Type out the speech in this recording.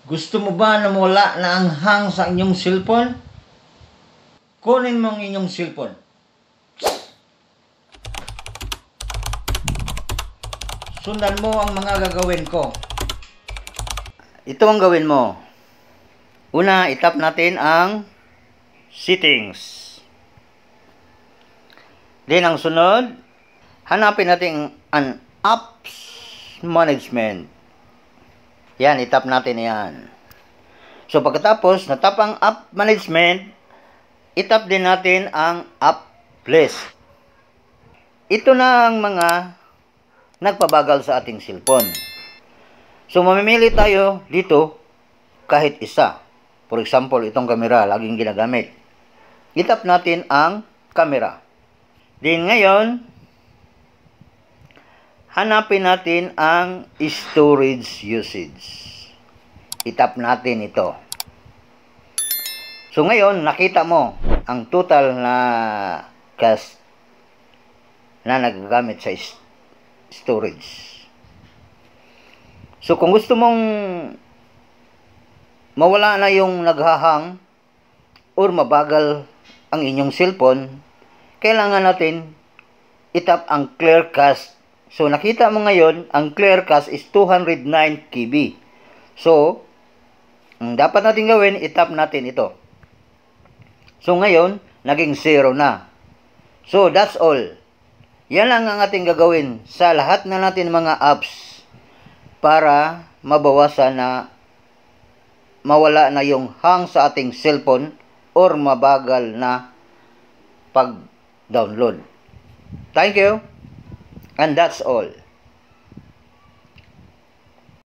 Gusto mo ba na mawala na ang hang sa inyong cellphone? Kunin mo ang inyong cellphone. Sundan mo ang mga gagawin ko. Ito ang gawin mo. Una, itap natin ang settings. Then ang sunod, hanapin natin ang apps management. Yan, itap natin yan. So pagkatapos, natap ang app management, itap din natin ang app list. Ito na ang mga nagpabagal sa ating cellphone. So mamimili tayo dito kahit isa. For example, itong camera, laging ginagamit. Itap natin ang camera. Then ngayon, hanapin natin ang storage usage. Itap natin ito. So ngayon, nakita mo ang total na gas na nagagamit sa storage. So kung gusto mong mawala na yung naghahang or mabagal ang inyong cellphone, kailangan natin itap ang clear cache. So nakita mo ngayon, ang clear cache is 209 KB. So, ang dapat natin gawin, itap natin ito. So ngayon, naging 0 na. So that's all. Yan lang ang ating gagawin sa lahat na natin mga apps para mabawasan na mawala na yung hang sa ating cellphone or mabagal na pag-download. Thank you. And that's all.